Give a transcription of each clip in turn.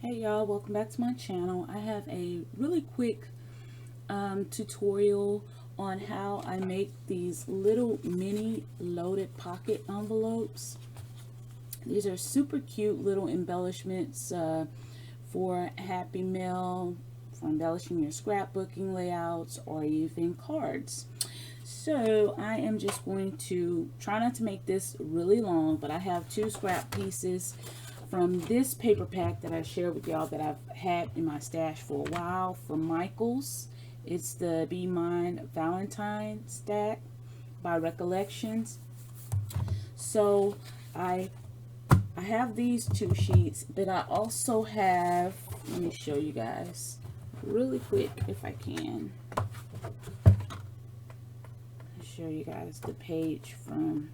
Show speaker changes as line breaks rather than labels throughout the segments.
Hey y'all, welcome back to my channel. I have a really quick tutorial on how I make these little mini loaded pocket envelopes. These are super cute little embellishments for Happy Mail, for embellishing your scrapbooking layouts, or even cards. So I am just going to try not to make this really long, but I have two scrap pieces from this paper pack that I shared with y'all that I've had in my stash for a while from Michaels. It's the Be Mine Valentine stack by Recollections. So I have these two sheets, but I also have, let me show you guys really quick if I can. I'll show you guys the page from.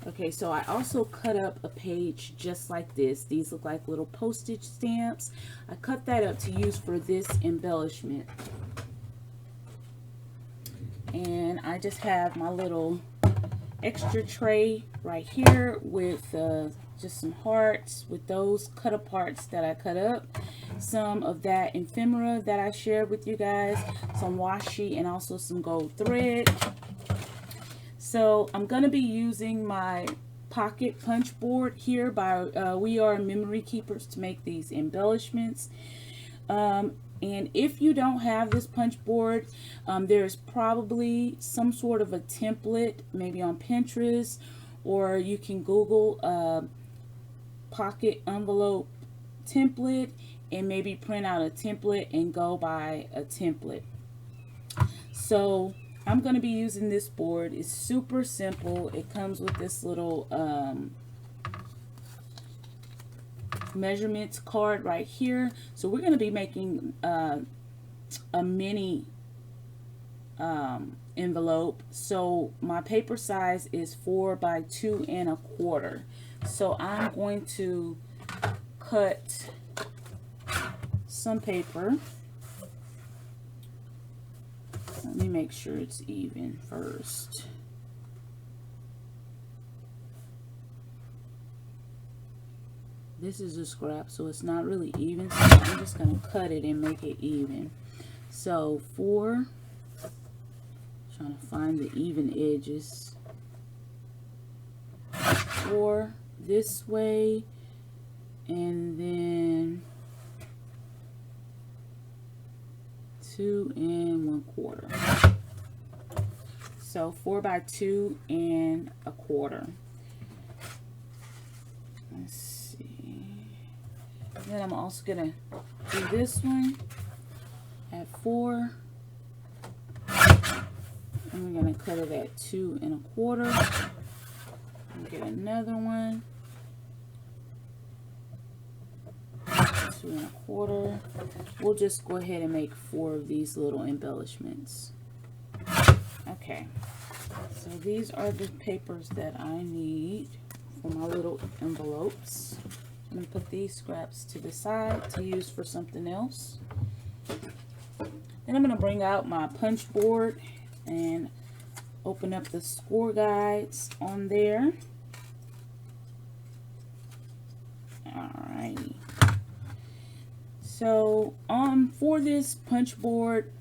Okay, so I also cut up a page just like this. These look like little postage stamps. I cut that up to use for this embellishment. And I just have my little extra tray right here with just some hearts with those cut aparts that I cut up. Some of that ephemera that I shared with you guys. Some washi and also some gold thread. So I'm going to be using my pocket punch board here by WeR Memory Keepers to make these embellishments. And if you don't have this punch board, there's probably some sort of a template, maybe on Pinterest, or you can Google pocket envelope template and maybe print out a template and go by a template. So I'm going to be using this board. It's super simple. It comes with this little measurements card right here. So we're going to be making a mini envelope. So my paper size is 4 by 2 1/4. So I'm going to cut some paper. Let me make sure it's even first. This is a scrap, so it's not really even. So I'm just going to cut it and make it even. So 4, trying to find the even edges. 4 this way, and then 2 1/4. So 4 by 2 1/4. Let's see. Then I'm also gonna do this one at 4, and we're gonna cut it at 2 1/4. And get another one. 2 1/4. We'll just go ahead and make 4 of these little embellishments. Okay, so these are the papers that I need for my little envelopes. I'm going to put these scraps to the side to use for something else. Then I'm going to bring out my punch board and open up the score guides on there. Alrighty. So for this punch board,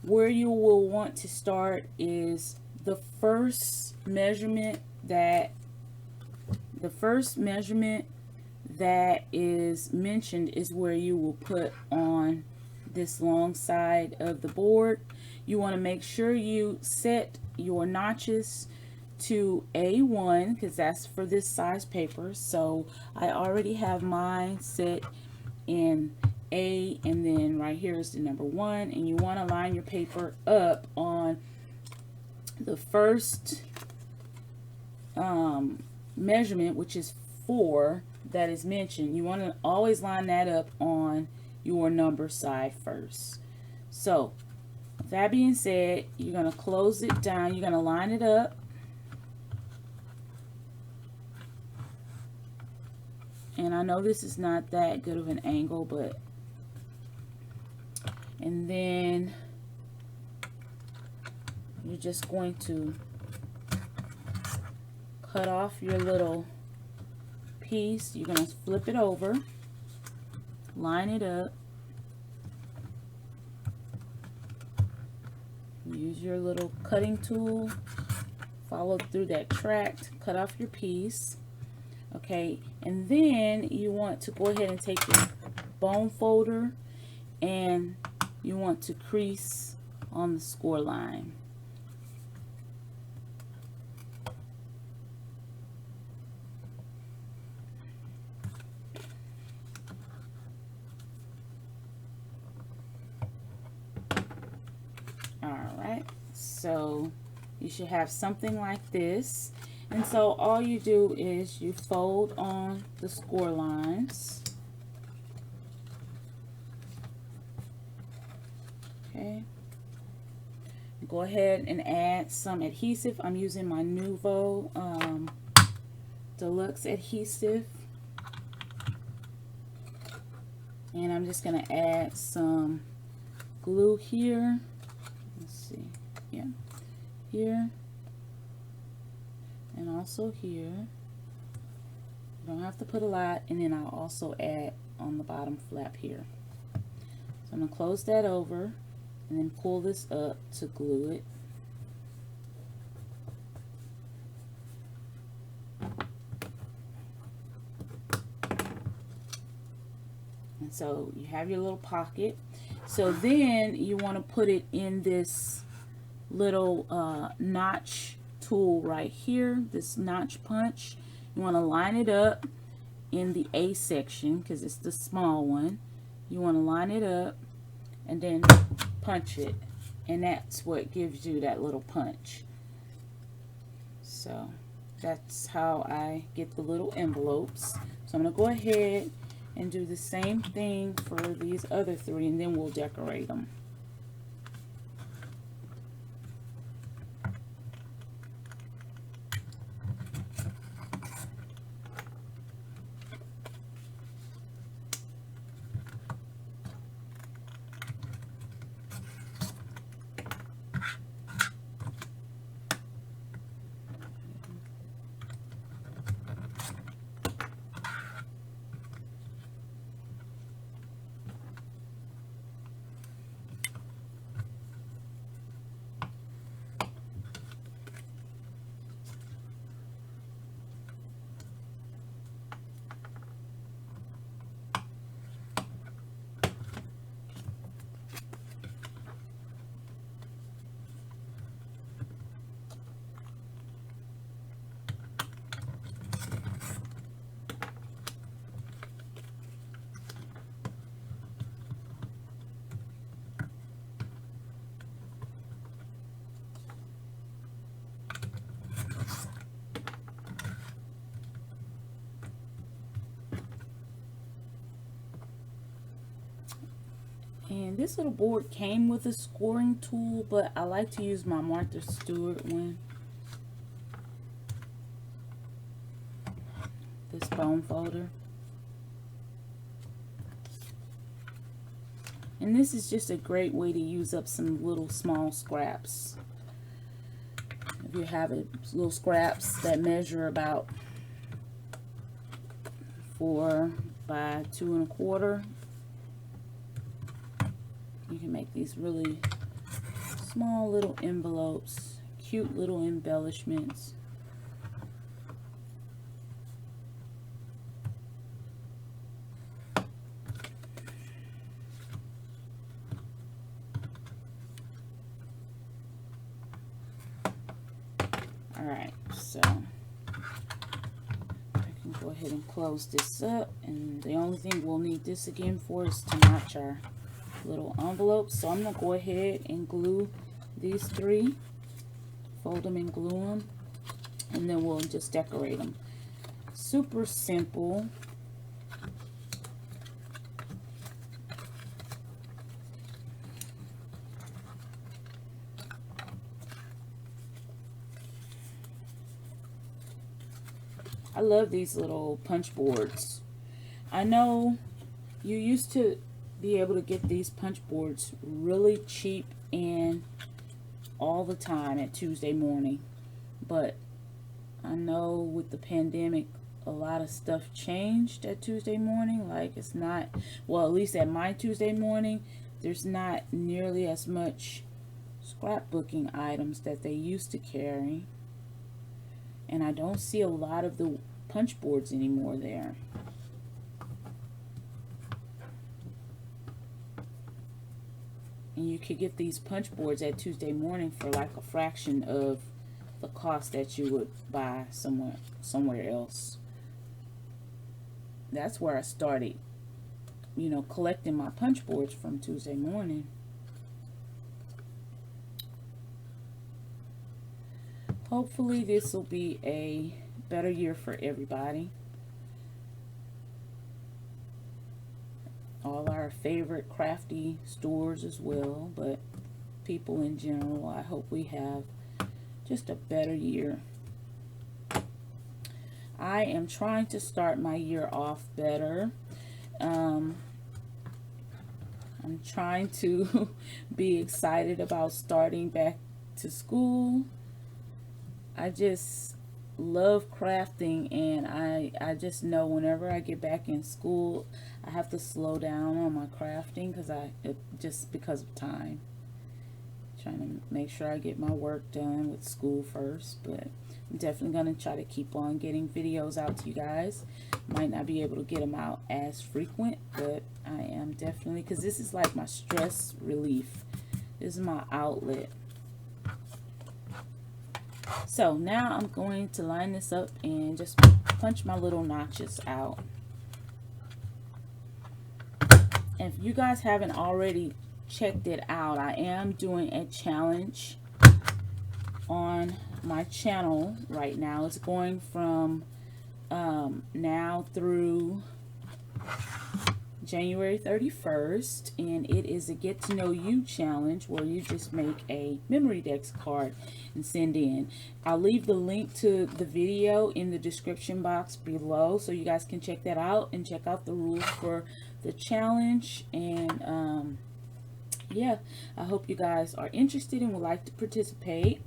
where you will want to start is the first measurement that is mentioned is where you will put on this long side of the board. You want to make sure you set your notches to A1 because that's for this size paper. So I already have mine set in A, and then right here is the number 1, and you want to line your paper up on the first measurement, which is 4 that is mentioned. You want to always line that up on your number side first. So with that being said, you're going to close it down, you're going to line it up, and I know this is not that good of an angle, but and then you're just going to cut off your little piece. You're going to flip it over, line it up. Use your little cutting tool, follow through that tract, cut off your piece. Okay, and then you want to go ahead and take your bone folder and you want to crease on the score line. Alright, so you should have something like this. And so all you do is you fold on the score lines. Okay. Go ahead and add some adhesive. I'm using my Nuvo Deluxe adhesive. And I'm just going to add some glue here. Let's see. Yeah. Here. And also here. You don't have to put a lot. And then I'll also add on the bottom flap here. So I'm going to close that over and then pull this up to glue it. And so you have your little pocket. So then you want to put it in this little notch tool right here, this notch punch. You want to line it up in the A section because it's the small one. You want to line it up and then punch it, and that's what gives you that little punch. So that's how I get the little envelopes. So I'm going to go ahead and do the same thing for these other three, and then we'll decorate them. And this little board came with a scoring tool, but I like to use my Martha Stewart one. This bone folder. And this is just a great way to use up some little small scraps. If you have little scraps that measure about 4 by 2 1/4. You can make these really small little envelopes, cute little embellishments. Alright, so I can go ahead and close this up, and the only thing we'll need this again for is to notch our little envelopes. So I'm going to go ahead and glue these three, fold them and glue them, and then we'll just decorate them. Super simple. I love these little punch boards. I know you used to be able to get these punch boards really cheap and all the time at Tuesday morning, but I know with the pandemic a lot of stuff changed at Tuesday morning. Like, it's not, well, at least at my Tuesday morning, there's not nearly as much scrapbooking items that they used to carry. And I don't see a lot of the punch boards anymore there. And you could get these punch boards at Tuesday morning for like a fraction of the cost that you would buy somewhere else. That's where I started, you know, collecting my punch boards from Tuesday morning. Hopefully this will be a better year for everybody. All our favorite crafty stores as well, but people in general, I hope we have just a better year. I am trying to start my year off better. I'm trying to be excited about starting back to school. I just love crafting, and I just know whenever I get back in school, I have to slow down on my crafting just because of time. Trying to make sure I get my work done with school first, but I'm definitely going to try to keep on getting videos out to you guys. Might not be able to get them out as frequent, but I am definitely, because this is like my stress relief. This is my outlet. So now I'm going to line this up and just punch my little notches out. And if you guys haven't already checked it out, I am doing a challenge on my channel right now. It's going from now through January 31st, and it is a get to know you challenge where you just make a memory dex card and send in. I'll leave the link to the video in the description box below so you guys can check that out and check out the rules for the challenge. And yeah, I hope you guys are interested and would like to participate.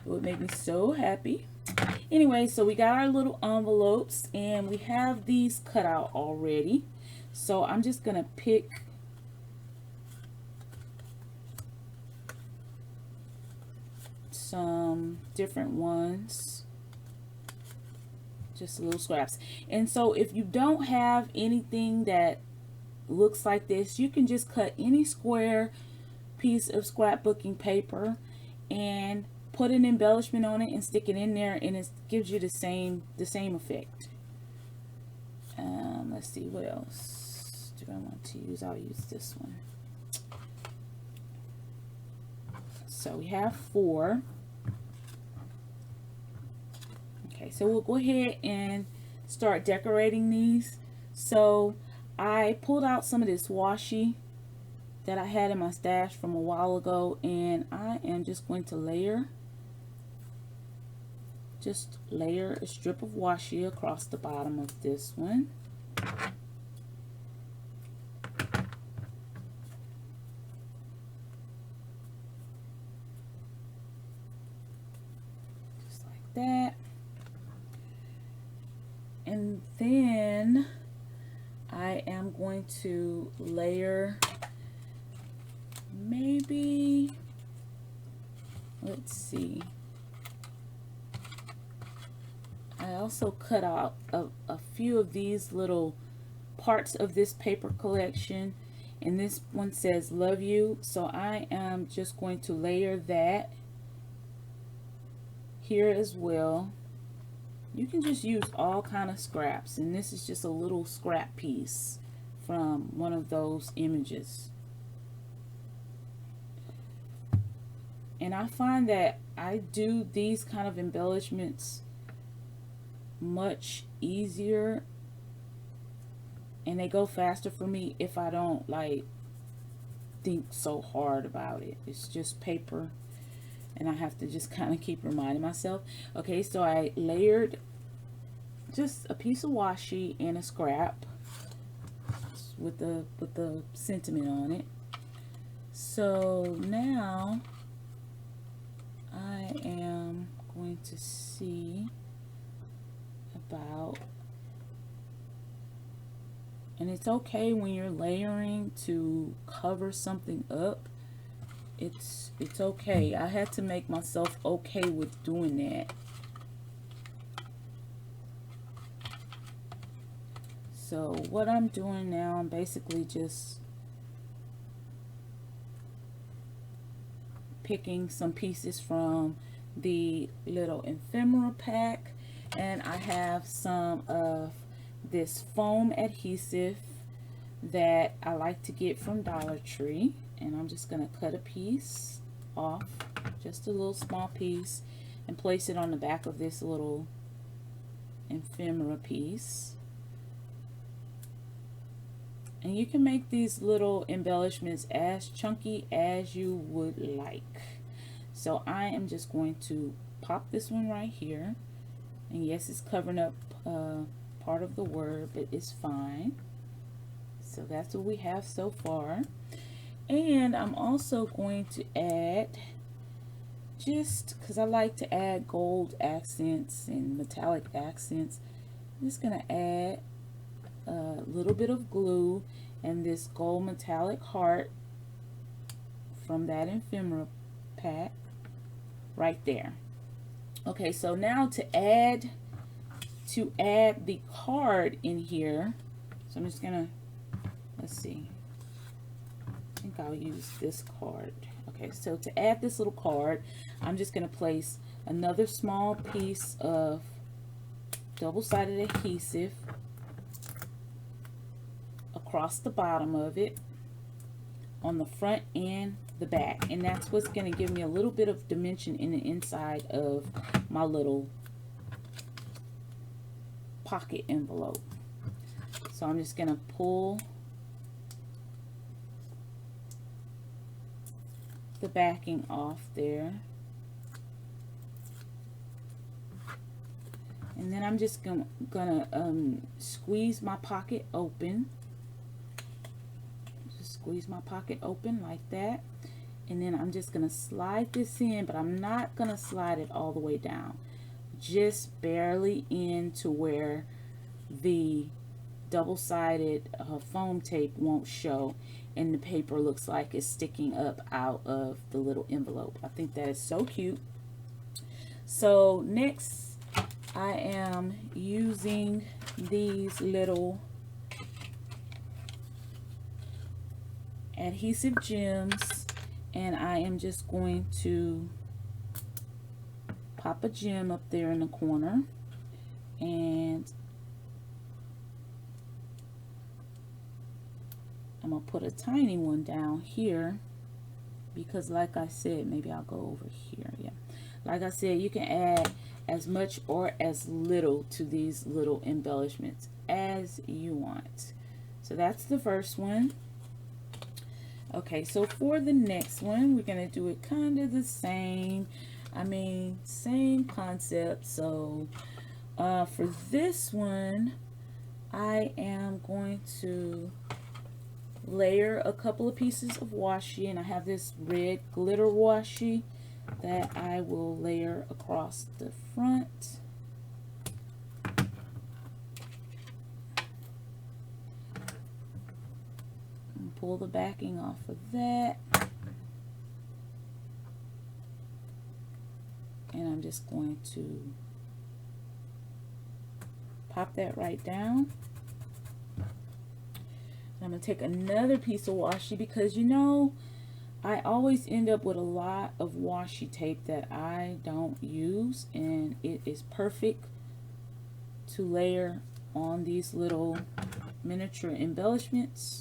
It would make me so happy. Anyway, so we got our little envelopes and we have these cut out already. So I'm just gonna pick some different ones, just little scraps. And so if you don't have anything that looks like this, you can just cut any square piece of scrapbooking paper and put an embellishment on it and stick it in there, and it gives you the same effect. Let's see, what else do I want to use? I'll use this one. So we have 4. Okay, so we'll go ahead and start decorating these. So I pulled out some of this washi that I had in my stash from a while ago, and I am just going to layer a strip of washi across the bottom of this one. Just like that. And then I am going to layer maybe, let's see, I also cut out a few of these little parts of this paper collection, and this one says love you, so I am just going to layer that here as well. You can just use all kind of scraps, and this is just a little scrap piece from one of those images. And I find that I do these kind of embellishments much easier, and they go faster for me if I don't like think so hard about it. It's just paper, and I have to just kind of keep reminding myself. Okay, so I layered just a piece of washi and a scrap with the sentiment on it. So now I am going to see about And it's okay when you're layering to cover something up. It's okay. I had to make myself okay with doing that. So what I'm doing now, I'm basically just picking some pieces from the little ephemera pack, and I have some of this foam adhesive that I like to get from Dollar Tree, and I'm just going to cut a piece off, just a little small piece, and place it on the back of this little ephemera piece. And you can make these little embellishments as chunky as you would like. So I am just going to pop this one right here. And yes, it's covering up part of the word, but it's fine. So that's what we have so far. And I'm also going to add, just because I like to add gold accents and metallic accents, I'm just going to add a little bit of glue and this gold metallic heart from that ephemera pack right there. Okay, so now to add the card in here, so I'm just gonna, let's see, I think I'll use this card. Okay, so to add this little card, I'm just gonna place another small piece of double-sided adhesive across the bottom of it on the front and the back, and that's what's going to give me a little bit of dimension in the inside of my little pocket envelope. So I'm just going to pull the backing off there, and then I'm just gonna squeeze my pocket open. Squeeze my pocket open like that, and then I'm just gonna slide this in, but I'm not gonna slide it all the way down, just barely into where the double-sided foam tape won't show and the paper looks like it's sticking up out of the little envelope. I think that is so cute. So next I am using these little adhesive gems, and I am just going to pop a gem up there in the corner, and I'm gonna put a tiny one down here because, like I said, maybe I'll go over here. Yeah, like I said, you can add as much or as little to these little embellishments as you want. So that's the first one. Okay, so for the next one, we're going to do it kind of the same. I mean, same concept. So for this one, I am going to layer a couple of pieces of washi, and I have this red glitter washi that I will layer across the front. Pull the backing off of that, and I'm just going to pop that right down. And I'm going to take another piece of washi because, you know, I always end up with a lot of washi tape that I don't use, and it is perfect to layer on these little miniature embellishments.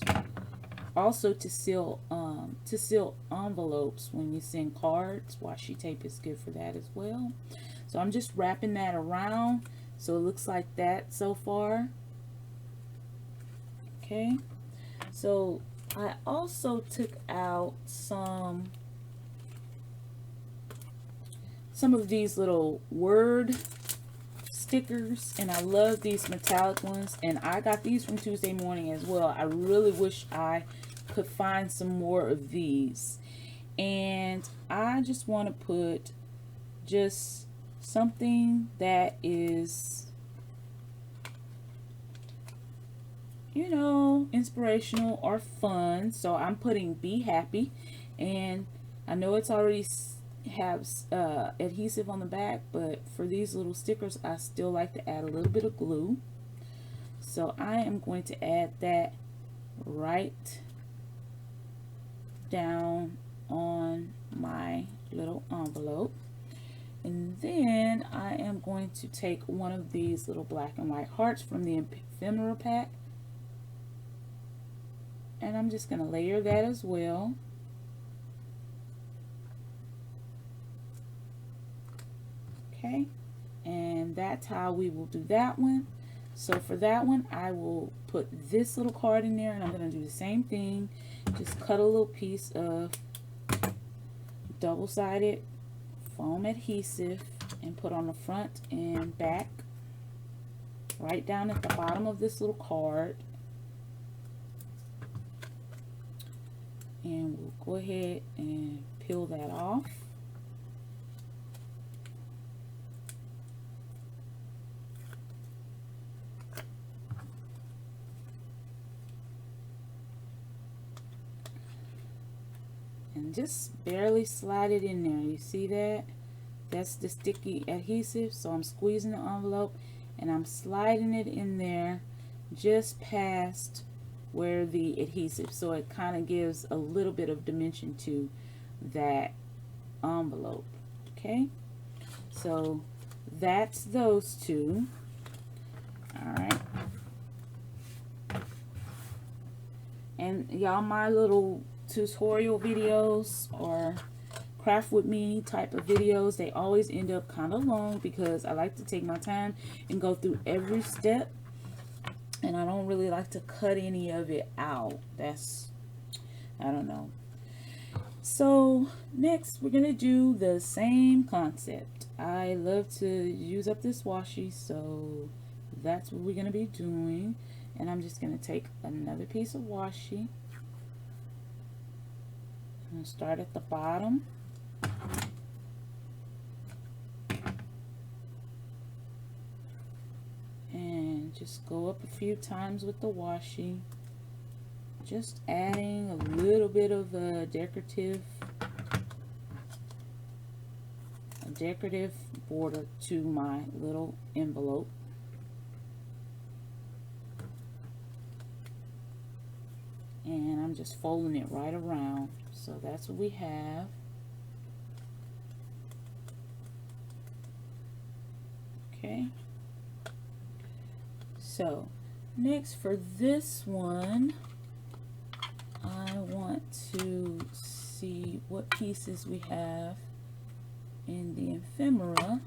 Also to seal envelopes when you send cards, washi tape is good for that as well. So I'm just wrapping that around so it looks like that so far. Okay, so I also took out some of these little word stickers, and I love these metallic ones, and I got these from Tuesday Morning as well. I really wish I could find some more of these, and I just want to put just something that is, you know, inspirational or fun. So I'm putting be happy, and I know it's already has adhesive on the back, but for these little stickers I still like to add a little bit of glue. So I am going to add that right down on my little envelope. And then I am going to take one of these little black and white hearts from the ephemera pack, and I'm just going to layer that as well. Okay, and that's how we will do that one. So for that one, I will put this little card in there, and I'm going to do the same thing. Just cut a little piece of double-sided foam adhesive and put on the front and back, right down at the bottom of this little card. And we'll go ahead and peel that off. And just barely slide it in there. You see that? That's the sticky adhesive. So I'm squeezing the envelope and I'm sliding it in there just past where the adhesive, so it kind of gives a little bit of dimension to that envelope. Okay, so that's those two. All right, and y'all, my little tutorial videos or craft with me type of videos, they always end up kind of long because I like to take my time and go through every step, and I don't really like to cut any of it out. That's, I don't know. So next we're gonna do the same concept. I love to use up this washi, so that's what we're gonna be doing. And I'm just gonna take another piece of washi and start at the bottom. And just go up a few times with the washi, just adding a little bit of a decorative border to my little envelope. And I'm just folding it right around. So that's what we have. Okay. So next for this one, I want to see what pieces we have in the ephemera.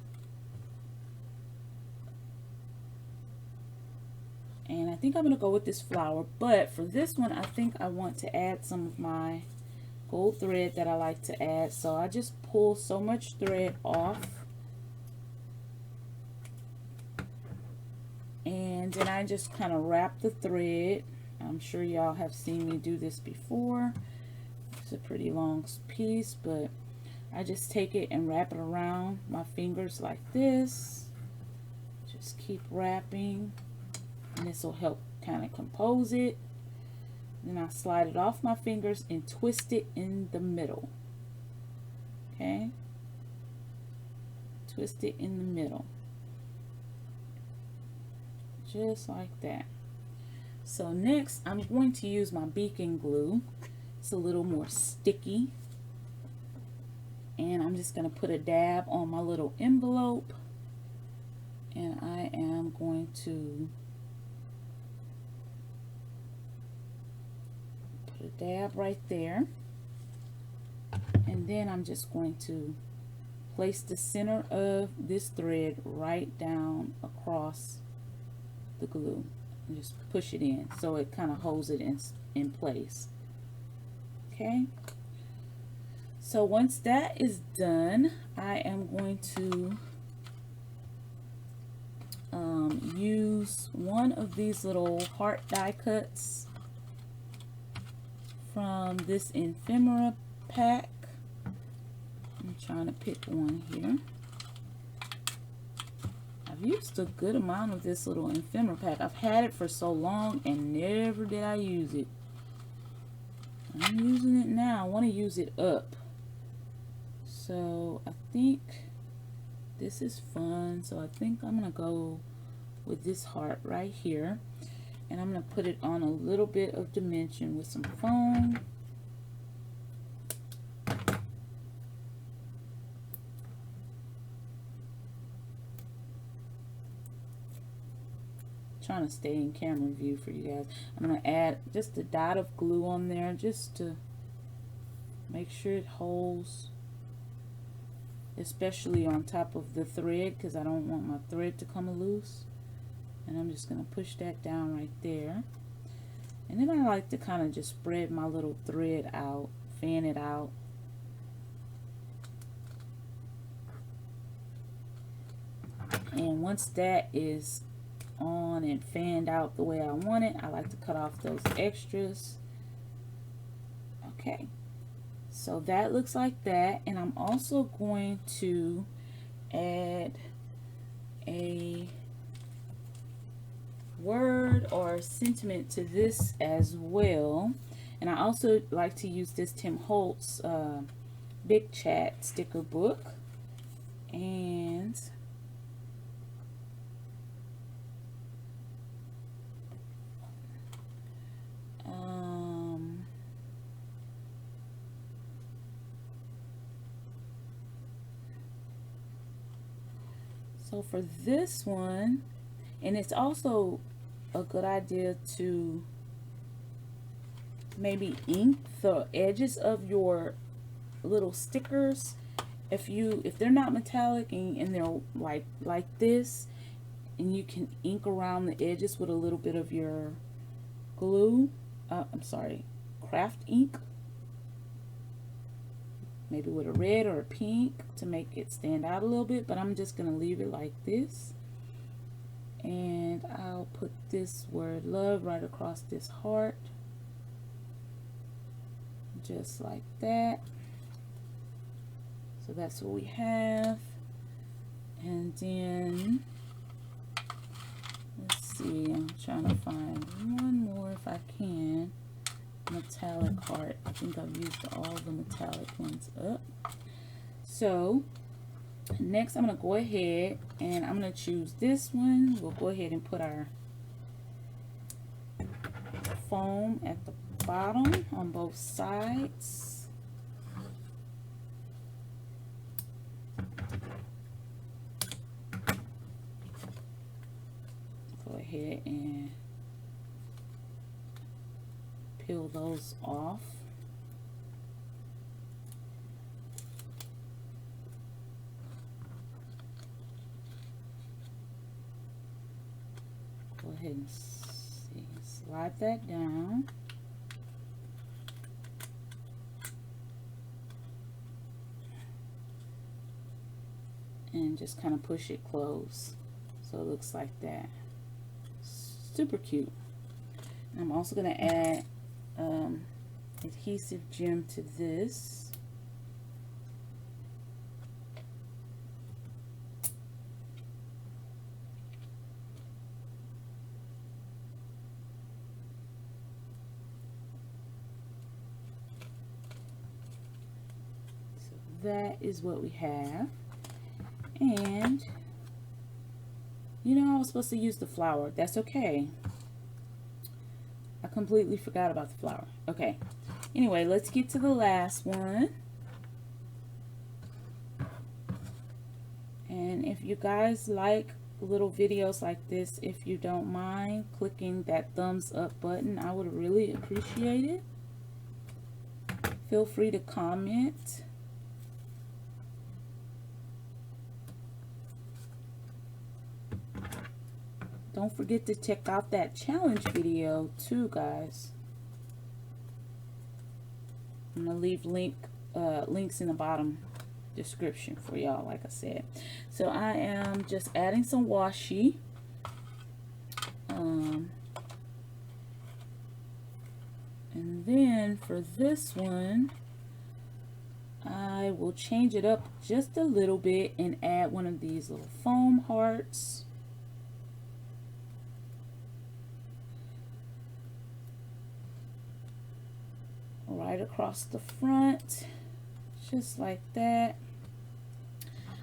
And I think I'm going to go with this flower, but for this one I think I want to add some of my gold thread that I like to add. So I just pull so much thread off, and then I just kind of wrap the thread. I'm sure y'all have seen me do this before. It's a pretty long piece, but I just take it and wrap it around my fingers like this. Just keep wrapping, and this will help kind of compose it. Then I slide it off my fingers and twist it in the middle. Okay, twist it in the middle, just like that. So next I'm going to use my beacon glue. It's a little more sticky, and I'm just going to put a dab on my little envelope, and I am going to put a dab right there, and then I'm just going to place the center of this thread right down across the glue and just push it in so it kind of holds it in place. Okay, so once that is done, I am going to use one of these little heart die cuts from this ephemera pack. I'm trying to pick one here. I've I've used a good amount of this little ephemera pack. I've had it for so long and never did I use it. I'm using it now. I want to use it up. So I think this is fun. So I think I'm going to go with this heart right here. And I'm going to put it on a little bit of dimension with some foam. Trying to stay in camera view for you guys. I'm going to add just a dot of glue on there just to make sure it holds, especially on top of the thread, because I don't want my thread to come loose. And I'm just going to push that down right there. And then I like to kind of just spread my little thread out, fan it out. And once that is on and fanned out the way I want it, I like to cut off those extras. Okay, so that looks like that. And I'm also going to add a word or sentiment to this as well. And I also like to use this Tim Holtz Big Chat sticker book. And so for this one, and it's also a good idea to maybe ink the edges of your little stickers if they're not metallic and they're like this, and you can ink around the edges with a little bit of your glue, I'm sorry, craft ink, maybe with a red or a pink to make it stand out a little bit. But I'm just gonna leave it like this. And I'll put this word love right across this heart, just like that. So that's what we have. And then let's see, I'm trying to find one more if I can. Metallic heart. I think I've used all the metallic ones up. So next I'm going to go ahead and I'm going to choose this one. We'll go ahead and put our foam at the bottom on both sides. Go ahead and peel those off. Go ahead and slide that down. And just kind of push it close so it looks like that. Super cute. And I'm also going to add adhesive gem to this. So that is what we have. And you know, I was supposed to use the flower. That's okay. I completely forgot about the flower. Okay. Anyway, let's get to the last one. And if you guys like little videos like this, if you don't mind clicking that thumbs up button, I would really appreciate it. Feel free to comment. Don't forget to check out that challenge video too, guys. I'm gonna leave links in the bottom description for y'all, like I said. So I am just adding some washi. And then for this one, I will change it up just a little bit and add one of these little foam hearts. right across the front, just like that.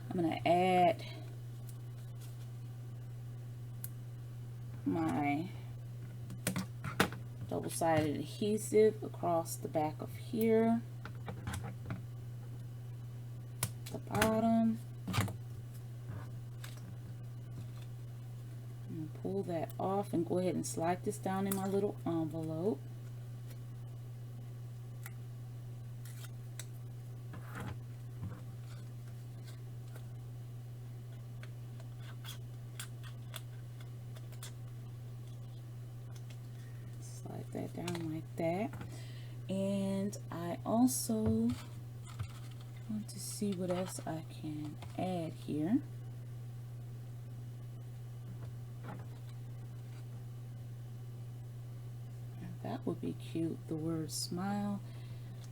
I'm going to add my double-sided adhesive across the back of here, the bottom, and pull that off and go ahead and slide this down in my little envelope. Slide that down like that. And I also want to see what else I can add here. That would be cute. The word smile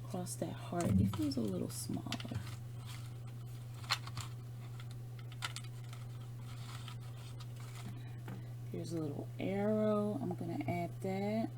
across that heart. It feels a little smaller. Here's a little arrow. I'm going to add that.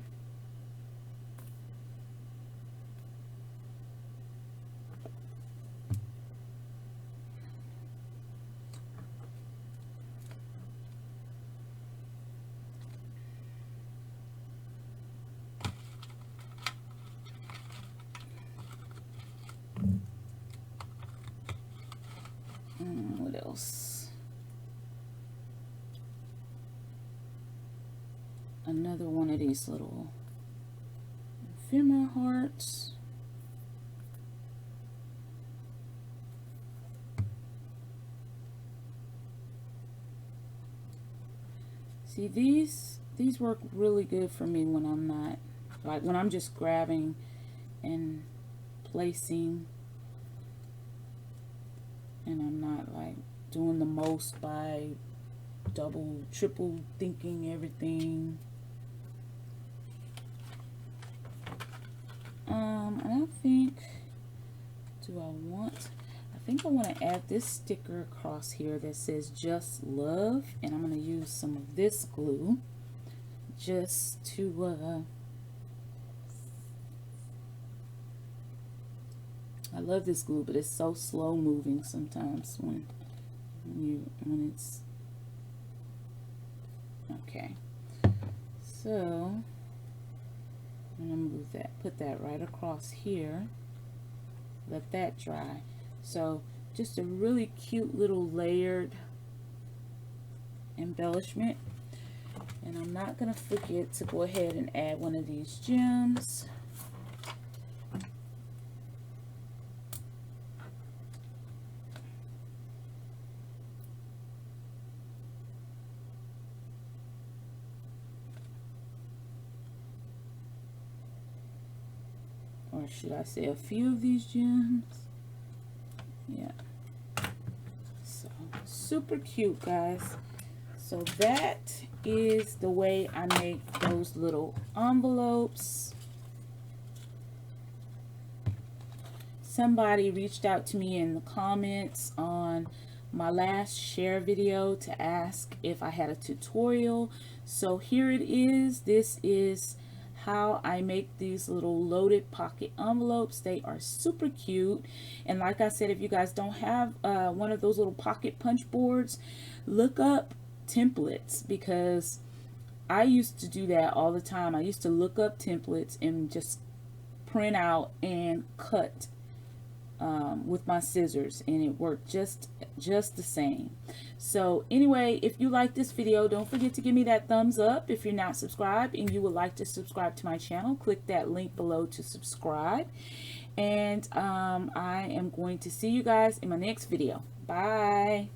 What else? Another one of these little ephemera hearts. See, these work really good for me when I'm not, like when I'm just grabbing and placing, and I'm not like doing the most by double, triple thinking everything. And I think, I think I want to add this sticker across here that says just love, and I'm going to use some of this glue just to I love this glue, but it's so slow moving sometimes when it's okay. So I'm gonna move that, put that right across here, let that dry. So just a really cute little layered embellishment. And I'm not gonna forget to go ahead and add one of these gems. Or should I say a few of these gems? Yeah. So super cute, guys. So that is the way I make those little envelopes. Somebody reached out to me in the comments on my last share video to ask if I had a tutorial. So here it is. This is how I make these little loaded pocket envelopes. They are super cute, and like I said, if you guys don't have one of those little pocket punch boards, look up templates, because I used to do that all the time. I used to look up templates and just print out and cut with my scissors, and it worked just the same. So anyway, if you like this video, don't forget to give me that thumbs up. If you're not subscribed and you would like to subscribe to my channel, click that link below to subscribe. And I am going to see you guys in my next video. Bye.